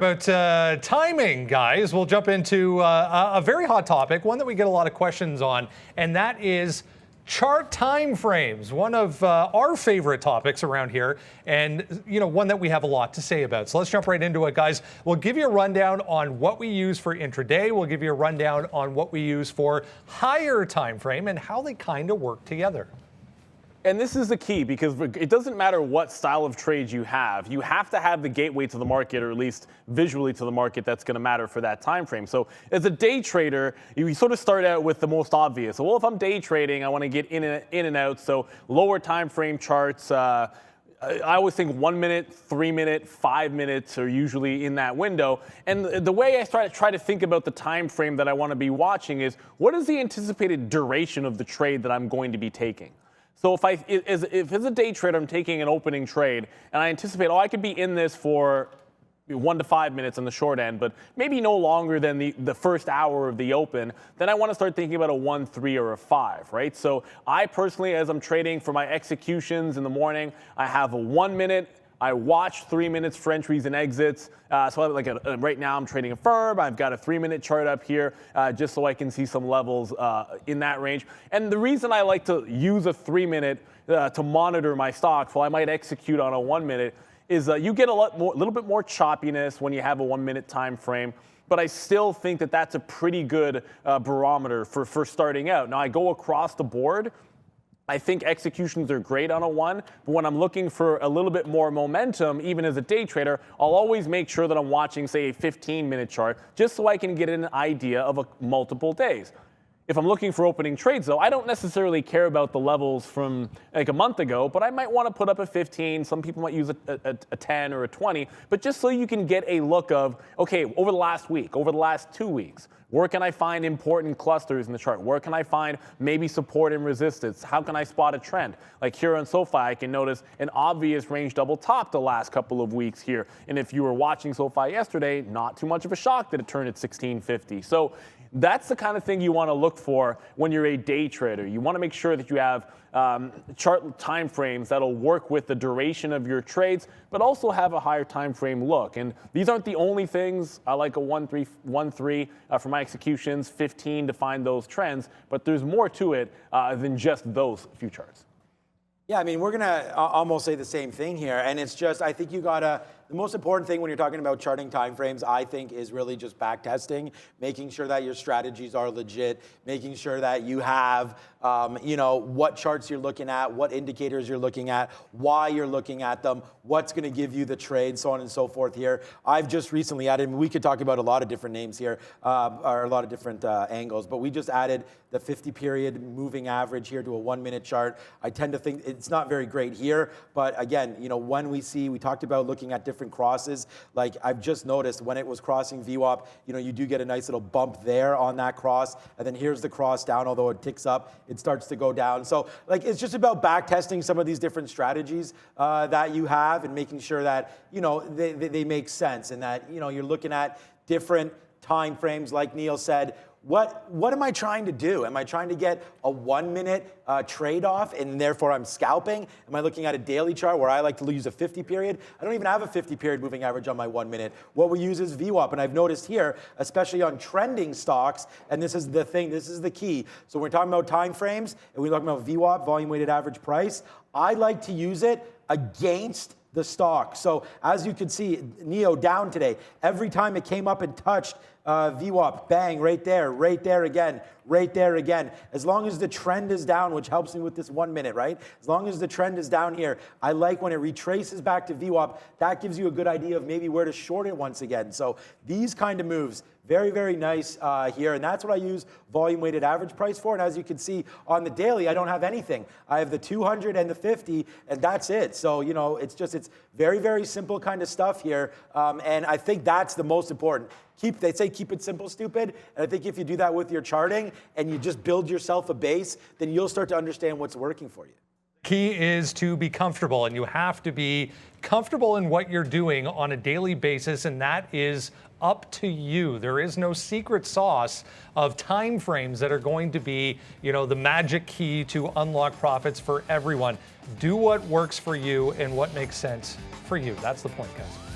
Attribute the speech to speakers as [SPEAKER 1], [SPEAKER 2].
[SPEAKER 1] About timing, guys, we'll jump into a very hot topic, one that we get a lot of questions on, and that is chart time frames, one of our favorite topics around here, and one that we have a lot to say about. So let's jump right into it, guys. We'll give you a rundown on what we use for intraday. We'll give you a rundown on what we use for higher time frame and how they kind of work together.
[SPEAKER 2] And this is the key, because it doesn't matter what style of trade you have to have the gateway to the market, or at least visually to the market, that's going to matter for that time frame. So as a day trader, you sort of start out with the most obvious. So, well, if I'm day trading, I want to get in and out. So lower time frame charts, I always think 1 minute, 3 minute, 5 minutes are usually in that window. And the way I try to think about the time frame that I want to be watching is, what is the anticipated duration of the trade that I'm going to be taking? So if as a day trader, I'm taking an opening trade, and I anticipate, I could be in this for 1 to 5 minutes on the short end, but maybe no longer than the first hour of the open, then I want to start thinking about a 1, 3, or a 5, right? So I personally, as I'm trading for my executions in the morning, I have a 1 minute. I watch 3 minutes for entries and exits. So right now I'm trading a firm. I've got a 3 minute chart up here just so I can see some levels in that range. And the reason I like to use a 3 minute to monitor my stocks while I might execute on a 1 minute is you get a little bit more choppiness when you have a 1 minute time frame. But I still think that that's a pretty good barometer for starting out. Now I go across the board. I think executions are great on a 1, but when I'm looking for a little bit more momentum, even as a day trader, I'll always make sure that I'm watching, say, a 15-minute chart, just so I can get an idea of multiple days. If I'm looking for opening trades, though, I don't necessarily care about the levels from like a month ago, but I might want to put up a 15. Some people might use a 10 or a 20, but just so you can get a look of, okay, over the last week, over the last 2 weeks, where can I find important clusters in the chart? Where can I find maybe support and resistance? How can I spot a trend? Like here on SoFi, I can notice an obvious range double top the last couple of weeks here. And if you were watching SoFi yesterday, not too much of a shock that it turned at 1650. So that's the kind of thing you want to look for when you're a day trader. You want to make sure that you have chart time frames that'll work with the duration of your trades, but also have a higher time frame look. And these aren't the only things. I like a 1-3 for my executions, 15 to find those trends, but there's more to it than just those few charts.
[SPEAKER 3] Yeah, I mean, we're going to almost say the same thing here. And it's just, I think you got to, the most important thing when you're talking about charting timeframes, I think, is really just back testing, making sure that your strategies are legit, making sure that you have, what charts you're looking at, what indicators you're looking at, why you're looking at them, what's going to give you the trade, so on and so forth here. I've just recently added, we could talk about a lot of different names here, or a lot of different angles, but we just added the 50-period moving average here to a 1 minute chart. I tend to think it's not very great here, but again, when we talked about looking at different crosses, like I've just noticed when it was crossing VWAP, you do get a nice little bump there on that cross, and then here's the cross down, although it ticks up, it starts to go down. So it's just about back testing some of these different strategies that you have and making sure that, they make sense, and that, you're looking at different time frames. Like Neil said, what am I trying to do? Am I trying to get a 1 minute trade-off and therefore I'm scalping? Am I looking at a daily chart where I like to use a 50-period? I don't even have a 50-period moving average on my 1 minute. What we use is VWAP, and I've noticed here, especially on trending stocks, and this is the thing, this is the key. So when we're talking about time frames, and we're talking about VWAP, volume weighted average price, I like to use it against the stock. So as you can see, NEO down today. Every time it came up and touched VWAP, bang, right there again, right there again. As long as the trend is down, which helps me with this 1 minute, right? As long as the trend is down here, I like when it retraces back to VWAP, that gives you a good idea of maybe where to short it once again. So these kind of moves, very, very nice here, and that's what I use volume weighted average price for. And as you can see on the daily, I don't have anything. I have the 200 and the 50, and that's it. So, it's very, very simple kind of stuff here, and I think that's the most important. They say keep it simple, stupid, and I think if you do that with your charting and you just build yourself a base, then you'll start to understand what's working for you.
[SPEAKER 1] Key is to be comfortable, and you have to be comfortable in what you're doing on a daily basis, and that is up to you. There is no secret sauce of time frames that are going to be, the magic key to unlock profits for everyone. Do what works for you and what makes sense for you. That's the point, guys.